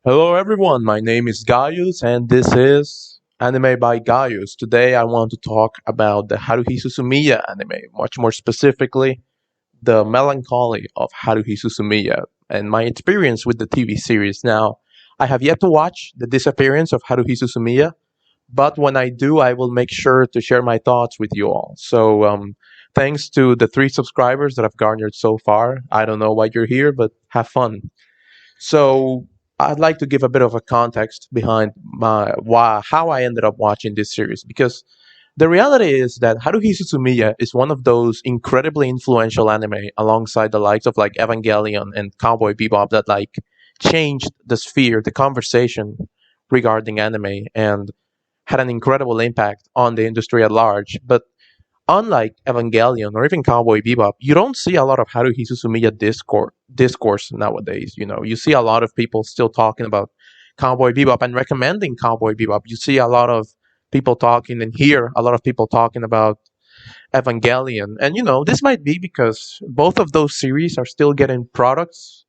Hello everyone, my name is Gaius and this is Anime by Gaius. Today I want to talk about the Haruhi Suzumiya anime, much more specifically, the Melancholy of Haruhi Suzumiya and my experience with the TV series. Now, I have yet to watch The Disappearance of Haruhi Suzumiya, but when I do, I will make sure to share my thoughts with you all. Thanks to the 3 subscribers that I've garnered so far. I don't know why you're here, but have fun. So I'd like to give a bit of a context behind how I ended up watching this series because the reality is that Haruhi Suzumiya is one of those incredibly influential anime alongside the likes of like Evangelion and Cowboy Bebop that like changed the sphere, the conversation regarding anime and had an incredible impact on the industry at large. But unlike Evangelion or even Cowboy Bebop, you don't see a lot of Haruhi Suzumiya discourse nowadays. You know, you see a lot of people still talking about Cowboy Bebop and recommending Cowboy Bebop. You see a lot of people talking and hear a lot of people talking about Evangelion. And you know, this might be because both of those series are still getting products,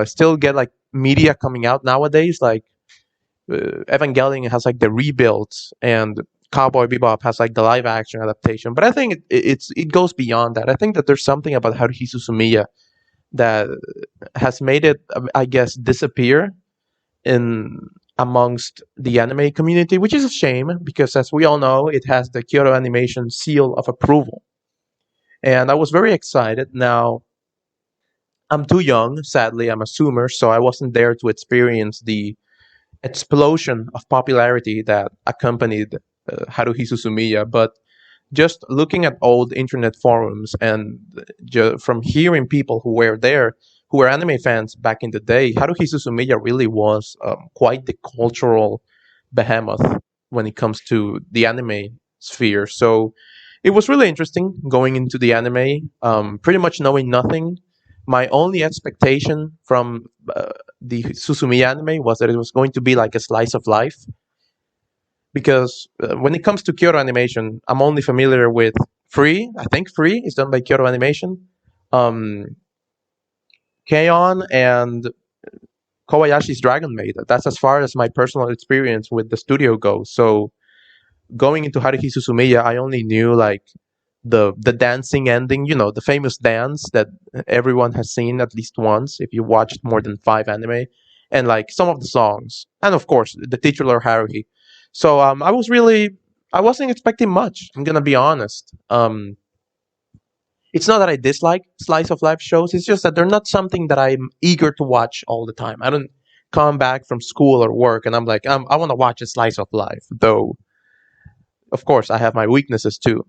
still get like media coming out nowadays. Like Evangelion has like the rebuilds, and Cowboy Bebop has like the live action adaptation. But I think it goes beyond that. I think that there's something about Haruhi Suzumiya that has made it, I guess, disappear in amongst the anime community, which is a shame because, as we all know, it has the Kyoto Animation seal of approval. And I was very excited. Now, I'm too young, sadly, I'm a zoomer, so I wasn't there to experience the explosion of popularity that accompanied Haruhi Suzumiya. But just looking at old internet forums and from hearing people who were there, who were anime fans back in the day, Haruhi Suzumiya really was quite the cultural behemoth when it comes to the anime sphere. So it was really interesting going into the anime, pretty much knowing nothing. My only expectation from the Suzumiya anime was that it was going to be like a slice of life because when it comes to Kyoto Animation, I'm only familiar with Free. I think Free is done by Kyoto Animation, um, Kyon, and Kobayashi's Dragon Maid. That's as far as my personal experience with the studio goes. So going into Haruhi Suzumiya, I only knew like the dancing ending, you know, the famous dance that everyone has seen at least once if you watched more than 5 anime, and like some of the songs, and of course the titular Haruhi. So I wasn't expecting much. I'm gonna be honest. It's not that I dislike slice of life shows. It's just that they're not something that I'm eager to watch all the time. I don't come back from school or work and I'm like, I want to watch a slice of life. Though, of course, I have my weaknesses too.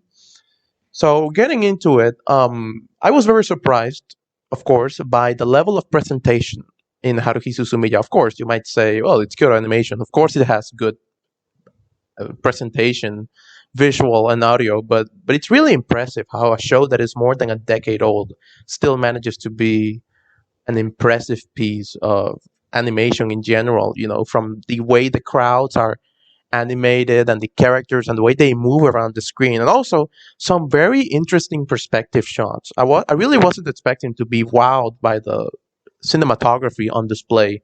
So getting into it, I was very surprised, of course, by the level of presentation in Haruhi Suzumiya. Of course, you might say, well, it's Kyoto Animation. Of course, it has good presentation, visual and audio, but it's really impressive how a show that is more than a decade old still manages to be an impressive piece of animation in general. You know, from the way the crowds are animated and the characters and the way they move around the screen, and also some very interesting perspective shots. I really wasn't expecting to be wowed by the cinematography on display.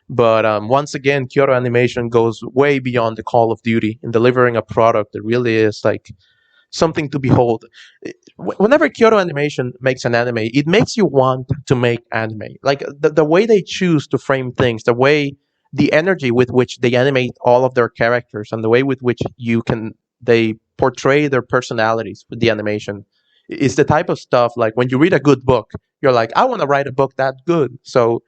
But once again, Kyoto Animation goes way beyond the Call of Duty in delivering a product that really is like something to behold. Whenever Kyoto Animation makes an anime, it makes you want to make anime. Like the way they choose to frame things, the way the energy with which they animate all of their characters, and the way with which they portray their personalities with the animation is the type of stuff like when you read a good book, you're like, I want to write a book that good. So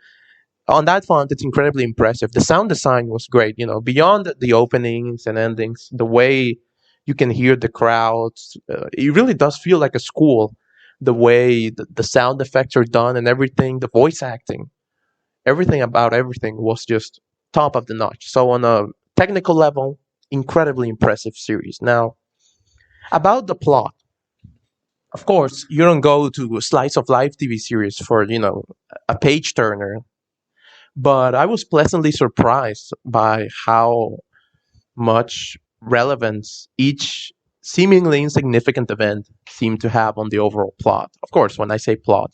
on that front, it's incredibly impressive. The sound design was great. You know, beyond the openings and endings, the way you can hear the crowds, it really does feel like a school. The way the sound effects are done and everything, the voice acting, everything about everything was just top of the notch. So on a technical level, incredibly impressive series. Now, about the plot, of course, you don't go to a slice of life TV series for, you know, a page turner, but I was pleasantly surprised by how much relevance each seemingly insignificant event seemed to have on the overall plot. Of course, when I say plot,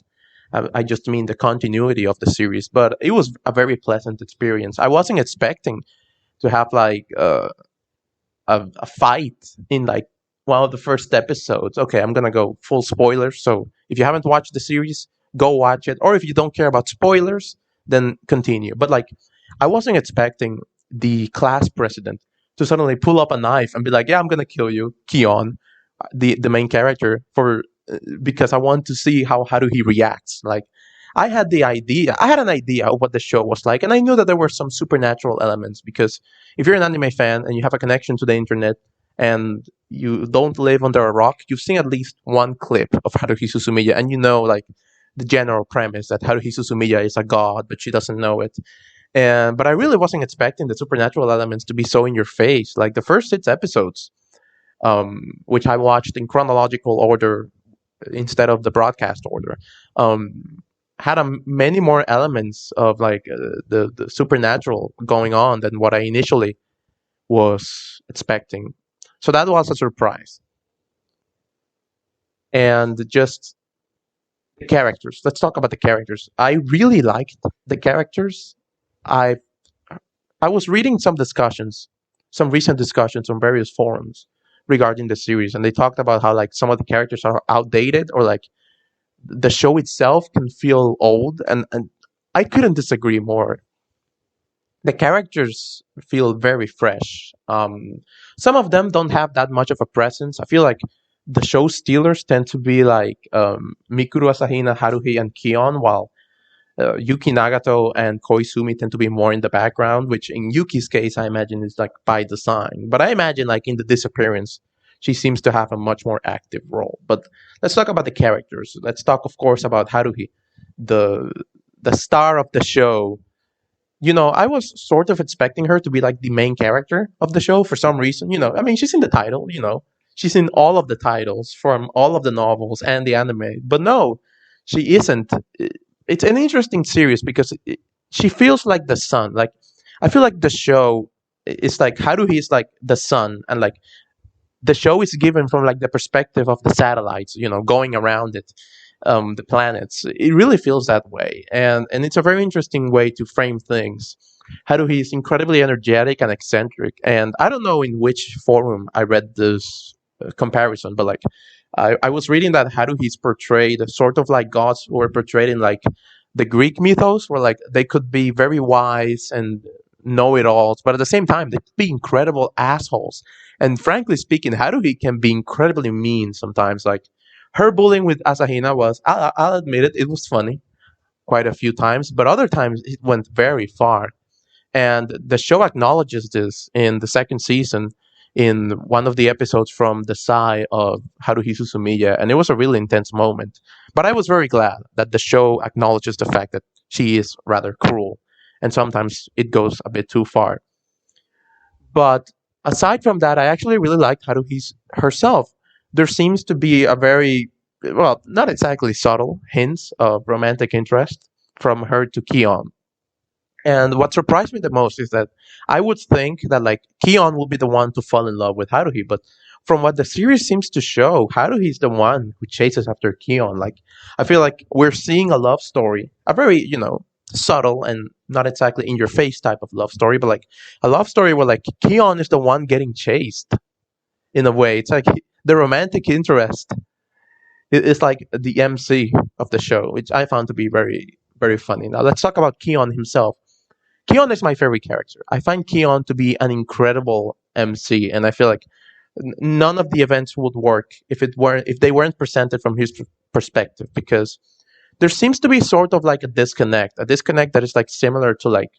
I just mean the continuity of the series. But it was a very pleasant experience. I wasn't expecting to have like a fight in like one of the first episodes. Okay, I'm gonna go full spoilers. So if you haven't watched the series, go watch it. Or if you don't care about spoilers, then continue. But like, I wasn't expecting the class president to suddenly pull up a knife and be like, "Yeah, I'm gonna kill you, Kyon," the main character, for because I want to see how do he reacts. Like, I had an idea of what the show was like, and I knew that there were some supernatural elements because if you're an anime fan and you have a connection to the internet and you don't live under a rock, you've seen at least one clip of Haruhi Suzumiya, and you know like the general premise that Haruhi Suzumiya is a god, but she doesn't know it. And but I really wasn't expecting the supernatural elements to be so in your face. Like the first 6 episodes, which I watched in chronological order instead of the broadcast order, had many more elements of like the supernatural going on than what I initially was expecting. So that was a surprise. And just the characters. Let's talk about the characters. I really liked the characters. I I was reading some discussions, some recent discussions on various forums regarding the series, and they talked about how like some of the characters are outdated or like the show itself can feel old, and I couldn't disagree more. The characters feel very fresh. Some of them don't have that much of a presence. I feel like the show stealers tend to be like Mikuru Asahina, Haruhi, and Kion, while Yuki Nagato and Koizumi tend to be more in the background, which in Yuki's case, I imagine is like by design. But I imagine like in the disappearance, she seems to have a much more active role. But let's talk about the characters. Let's talk, of course, about Haruhi, the the star of the show. I was sort of expecting her to be like the main character of the show for some reason. I mean, she's in the title, she's in all of the titles from all of the novels and the anime. But no, she isn't. It's an interesting series because she feels like the sun. Like, I feel like the show is like Haruhi is like the sun, and like the show is given from like the perspective of the satellites, going around it, the planets. It really feels that way, and it's a very interesting way to frame things. Haruhi is incredibly energetic and eccentric, and I don't know in which forum I read this comparison, but like I was reading that Haruhi is portrayed sort of like gods who were portrayed in like the Greek mythos, where like they could be very wise and know-it-alls, but at the same time they could be incredible assholes. And frankly speaking, Haruhi can be incredibly mean sometimes. Like her bullying with Asahina was, I'll admit it, it was funny quite a few times, but other times it went very far. And the show acknowledges this in the second season in one of the episodes from the side of Haruhi Suzumiya, and it was a really intense moment. But I was very glad that the show acknowledges the fact that she is rather cruel, and sometimes it goes a bit too far. But aside from that, I actually really liked Haruhi's herself. There seems to be a very, well, not exactly subtle hints of romantic interest from her to Kion. And what surprised me the most is that I would think that like Kion will be the one to fall in love with Haruhi, but from what the series seems to show, Haruhi is the one who chases after Kion. Like I feel like we're seeing a love story, a very subtle and not exactly in your face type of love story, but like a love story where like Kion is the one getting chased in a way. It's like the romantic interest is like the MC of the show, which I found to be very very funny. Now let's talk about Kion himself. Keon is my favorite character. I find Keon to be an incredible MC, and I feel like none of the events would work if they weren't presented from his perspective. Because there seems to be sort of like a disconnect that is like similar to like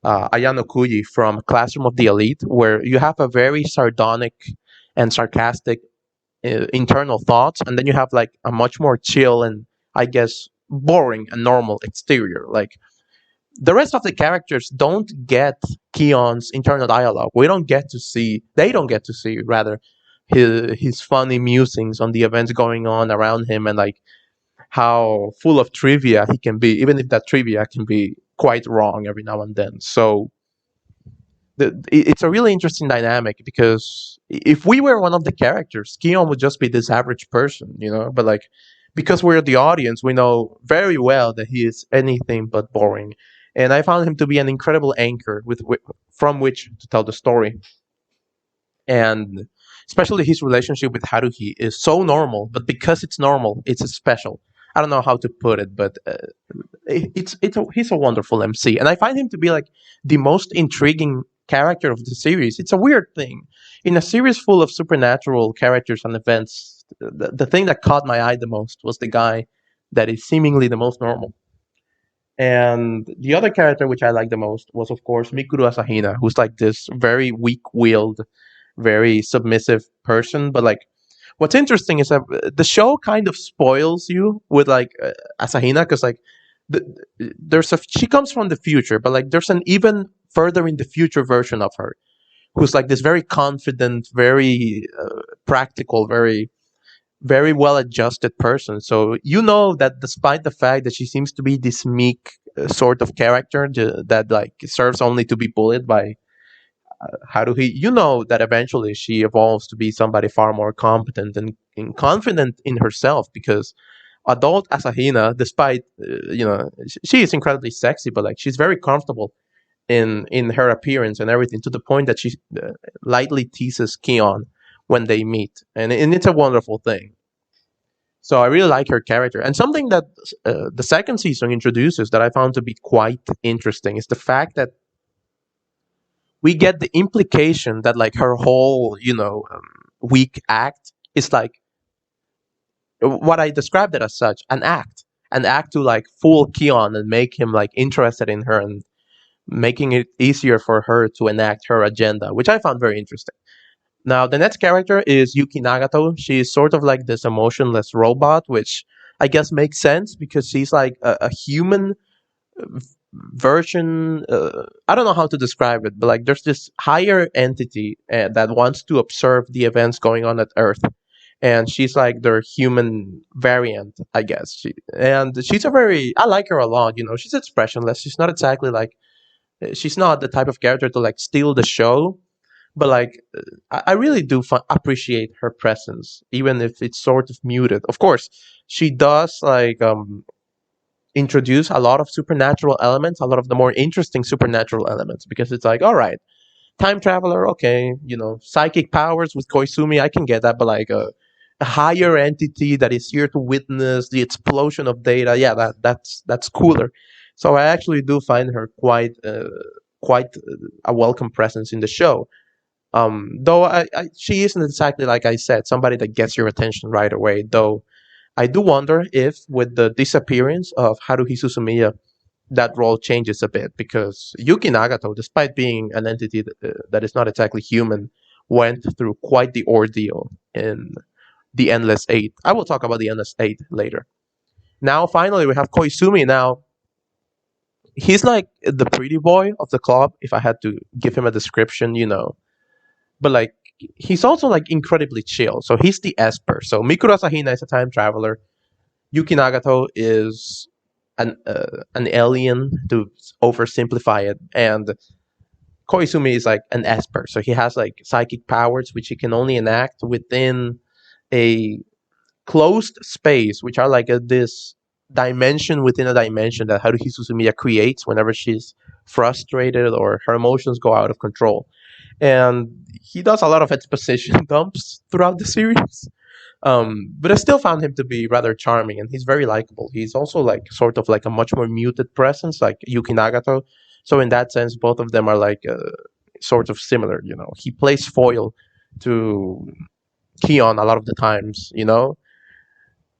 Ayano Kuyi from Classroom of the Elite, where you have a very sardonic and sarcastic internal thoughts, and then you have like a much more chill and I guess boring and normal exterior. Like the rest of the characters don't get Keon's internal dialogue. They don't get to see rather his funny musings on the events going on around him and like how full of trivia he can be, even if that trivia can be quite wrong every now and then. So it's a really interesting dynamic because if we were one of the characters, Keon would just be this average person, but like because we're the audience, we know very well that he is anything but boring. And I found him to be an incredible anchor from which to tell the story. And especially his relationship with Haruhi is so normal, but because it's normal, it's special. I don't know how to put it, but he's a wonderful MC, and I find him to be like the most intriguing character of the series. It's a weird thing in a series full of supernatural characters and events. The thing that caught my eye the most was the guy that is seemingly the most normal. And the other character which I liked the most was, of course, Mikuru Asahina, who's like this very weak-willed, very submissive person. But like, what's interesting is that the show kind of spoils you with like Asahina, because like the, there's a she comes from the future, but like there's an even further in the future version of her who's like this very confident, very practical, very well adjusted person. So you know that despite the fact that she seems to be this meek sort of character that like serves only to be bullied by Haruhi, you know that eventually she evolves to be somebody far more competent and confident in herself, because adult Asahina, despite she is incredibly sexy, but like she's very comfortable in her appearance and everything, to the point that she lightly teases Kyon when they meet, and it's a wonderful thing. So I really like her character. And something that the second season introduces that I found to be quite interesting is the fact that we get the implication that like her whole weak act is like what I described it as, such an act to like fool Kyon and make him like interested in her, and making it easier for her to enact her agenda, which I found very interesting. Now, the next character is Yuki Nagato. She's sort of like this emotionless robot, which I guess makes sense because she's like a human version. I don't know how to describe it, but like there's this higher entity that wants to observe the events going on at Earth. And she's like their human variant, I guess. She's I like her a lot. She's expressionless. She's not exactly like, she's not the type of character to like steal the show, but like I really do appreciate her presence, even if it's sort of muted. Of course, she does like introduce a lot of supernatural elements, a lot of the more interesting supernatural elements, because it's like, all right, time traveler, okay, psychic powers with Koizumi, I can get that, but like a higher entity that is here to witness the explosion of data, yeah, that's cooler. So I actually do find her quite a welcome presence in the show. Though she isn't exactly, like I said, somebody that gets your attention right away. Though I do wonder if, with the disappearance of Haruhi Suzumiya, that role changes a bit, because Yuki Nagato, despite being an entity that is not exactly human, went through quite the ordeal in the Endless Eight. I will talk about the Endless Eight later. Now, finally, we have Koizumi. Now, he's like the pretty boy of the club, if I had to give him a description. But like, he's also like incredibly chill. So he's the Esper. So Mikuru Asahina is a time traveler. Yuki Nagato is an alien, to oversimplify it, and Koizumi is like an Esper. So he has like psychic powers which he can only enact within a closed space, which are like this dimension within a dimension that Haruhi Suzumiya creates whenever she's frustrated or her emotions go out of control. And he does a lot of exposition dumps throughout the series. But I still found him to be rather charming, and he's very likable. He's also like sort of like a much more muted presence, like Yuki Nagato. So in that sense, both of them are like sort of similar. He plays foil to Kyon a lot of the times.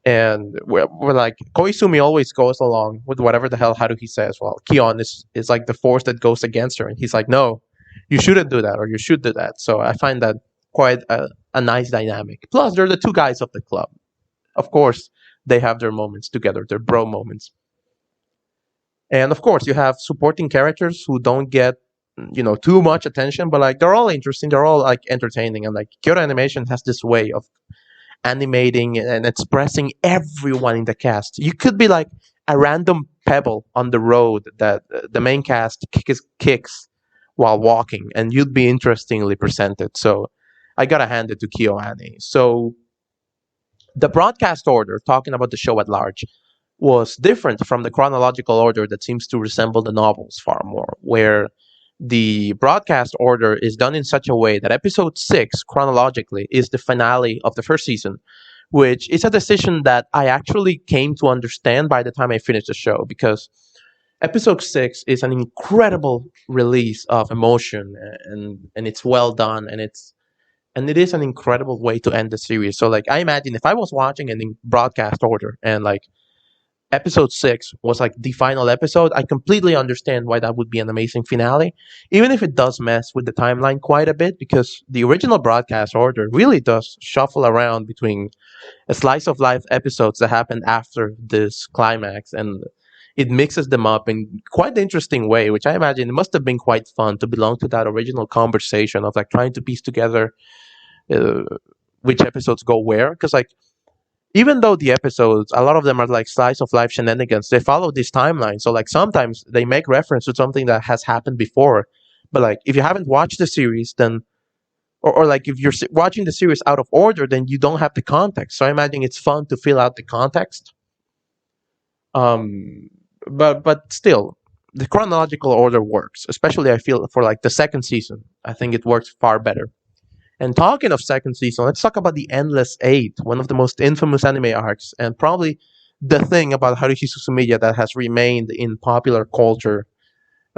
And we're like, Koizumi always goes along with whatever the hell Haruhi says. Well, Kyon is like the force that goes against her, and he's like, no, you shouldn't do that, or you should do that. So I find that quite a nice dynamic. Plus, they're the two guys of the club. Of course, they have their moments together, their bro moments. And of course, you have supporting characters who don't get too much attention, but like they're all interesting, they're all like entertaining, and like Kyoto Animation has this way of animating and expressing everyone in the cast. You could be like a random pebble on the road that the main cast kicks while walking, and you'd be interestingly presented. So I gotta hand it to KyoAni. So The broadcast order, talking about the show at large, was different from the chronological order that seems to resemble the novels far more, where the broadcast order is done in such a way that episode 6, chronologically, is the finale of the first season, which is a decision that I actually came to understand by the time I finished the show, because episode 6 is an incredible release of emotion, and it's well done, and it is an incredible way to end the series. So like I imagine if I was watching it in broadcast order and like episode 6 was like the final episode, I completely understand why that would be an amazing finale, even if it does mess with the timeline quite a bit, because the original broadcast order really does shuffle around between a slice of life episodes that happen after this climax, and it mixes them up in quite an interesting way, which I imagine it must have been quite fun to belong to that original conversation of like trying to piece together uh, which episodes go where, because like even though the episodes, a lot of them are like slice of life shenanigans, they follow this timeline. So like sometimes they make reference to something that has happened before. But like if you haven't watched the series, then or like if you're watching the series out of order, then you don't have the context. So I imagine it's fun to fill out the context. Um, but still, the chronological order works. Especially I feel for like the second season, I think it works far better. And talking of second season, let's talk about the Endless Eight, one of the most infamous anime arcs, and probably the thing about Haruhi Suzumiya that has remained in popular culture,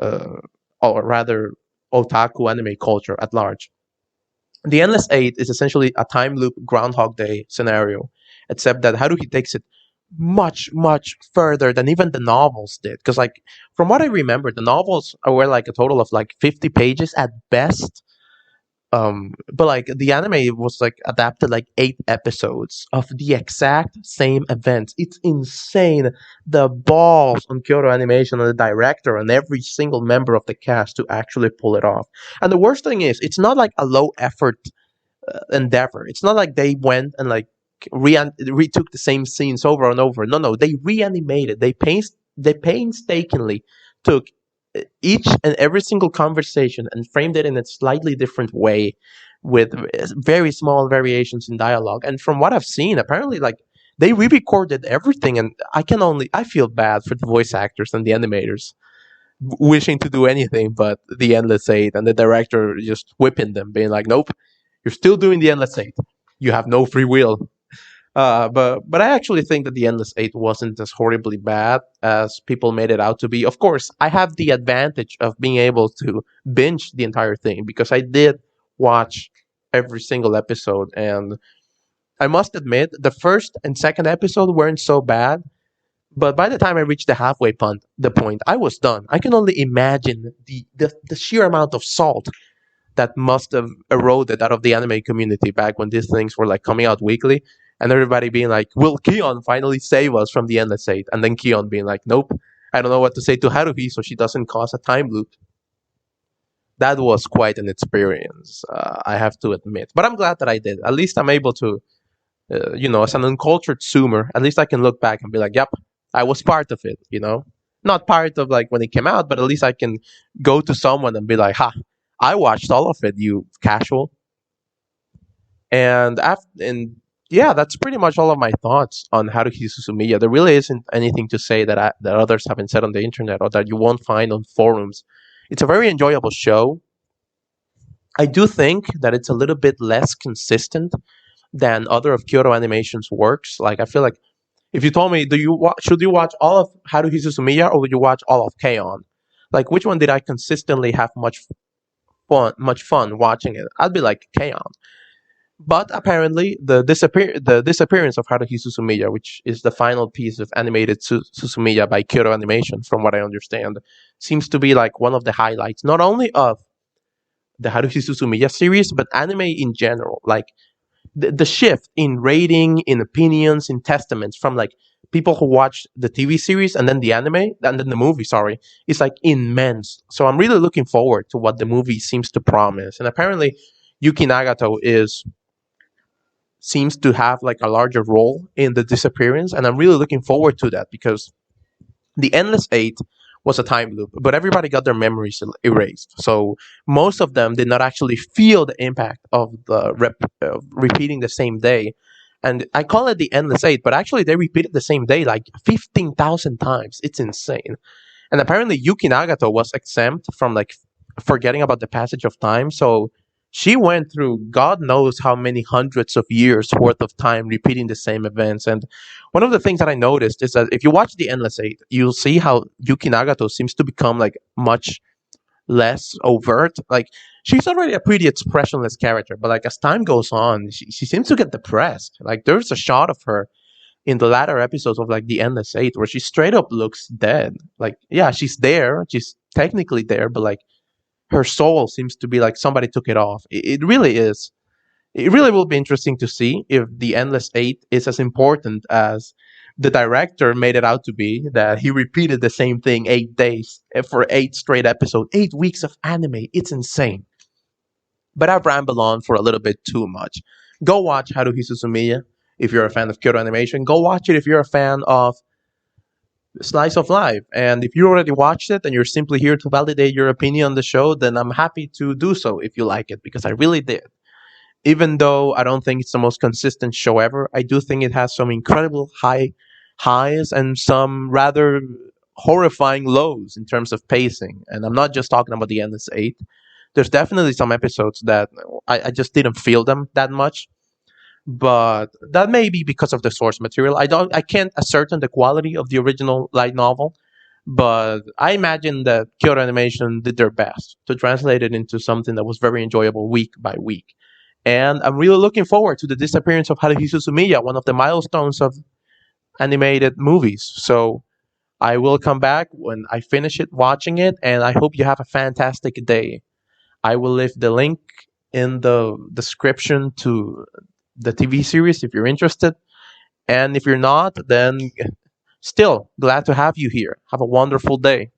uh, or rather, otaku anime culture at large. The Endless Eight is essentially a time loop Groundhog Day scenario, except that Haruhi takes it much, much further than even the novels did. Because, like, from what I remember, the novels were like a total of like 50 pages at best, but like the anime was like adapted like 8 episodes of the exact same events. It's insane, the balls on Kyoto Animation and the director and every single member of the cast to actually pull it off. And the worst thing is it's not like a low effort endeavor. It's not like they went and like retook the same scenes over and over. No, they reanimated. They painstakingly took each and every single conversation and framed it in a slightly different way with very small variations in dialogue. And from what I've seen, apparently like they re-recorded everything, and I feel bad for the voice actors and the animators wishing to do anything but the Endless Eight, and the director just whipping them, being like, "Nope, you're still doing the Endless Eight. You have no free will." But I actually think that the Endless Eight wasn't as horribly bad as people made it out to be. Of course, I have the advantage of being able to binge the entire thing because I did watch every single episode, and I must admit the first and second episode weren't so bad. But by the time I reached the point, I was done. I can only imagine the sheer amount of salt that must have eroded out of the anime community back when these things were like coming out weekly, and everybody being like, "Will Kyon finally save us from the Endless Eight?" And then Kyon being like, "Nope, I don't know what to say to Haruhi so she doesn't cause a time loop." That was quite an experience, I have to admit. But I'm glad that I did. At least I'm able to, as an uncultured zoomer, at least I can look back and be like, "Yep, I was part of it." Not part of like when it came out, but at least I can go to someone and be like, "Ha, I watched all of it, you casual." And yeah, that's pretty much all of my thoughts on Haruhi Suzumiya. There really isn't anything to say that others haven't said on the internet or that you won't find on forums. It's a very enjoyable show. I do think that it's a little bit less consistent than other of Kyoto Animation's works. Like I feel like if you told me, should you watch all of Haruhi Suzumiya or would you watch all of K-On? Like which one did I consistently have much fun watching it? I'd be like K-On. But apparently, the disappearance of Haruhi Suzumiya, which is the final piece of animated Suzumiya by Kyoto Animation, from what I understand, seems to be like one of the highlights, not only of the Haruhi Suzumiya series, but anime in general. Like the shift in rating, in opinions, in testaments from like people who watch the TV series and then the anime and then the movie, sorry, is like immense. So I'm really looking forward to what the movie seems to promise. And apparently, Yuki Nagato seems to have like a larger role in the disappearance, and I'm really looking forward to that because the Endless Eight was a time loop, but everybody got their memories erased. So most of them did not actually feel the impact of repeating the same day. And I call it the Endless Eight, but actually they repeated the same day like 15,000 times. It's insane. And apparently Yuki Nagato was exempt from like forgetting about the passage of time. So she went through God knows how many hundreds of years worth of time repeating the same events. And one of the things that I noticed is that if you watch the Endless Eight, you'll see how Yuki Nagato seems to become like much less overt. Like she's already a pretty expressionless character, but like as time goes on, she seems to get depressed. Like there's a shot of her in the latter episodes of like the Endless Eight where she straight up looks dead. Like yeah, she's there, she's technically there, but like her soul seems to be like somebody took it off. It really is. It really will be interesting to see if the Endless Eight is as important as the director made it out to be. That he repeated the same thing 8 days for 8 straight episodes, 8 weeks of anime. It's insane. But I've rambled on for a little bit too much. Go watch Haruhi Suzumiya if you're a fan of Kyoto Animation. Go watch it if you're a fan of Slice of Life. And if you already watched it and you're simply here to validate your opinion on the show, then I'm happy to do so if you like it, because I really did. Even though I don't think it's the most consistent show ever, I do think it has some incredible highs and some rather horrifying lows in terms of pacing. And I'm not just talking about the Endless Eight. There's definitely some episodes that I just didn't feel them that much, but that may be because of the source material. I can't ascertain the quality of the original light novel, but I imagine that Kyoto Animation did their best to translate it into something that was very enjoyable week by week. And I'm really looking forward to the disappearance of Haruhi Suzumiya, one of the milestones of animated movies. So I will come back when I finish it watching it, and I hope you have a fantastic day. I will leave the link in the description to the TV series if you're interested. And if you're not, then still glad to have you here. Have a wonderful day.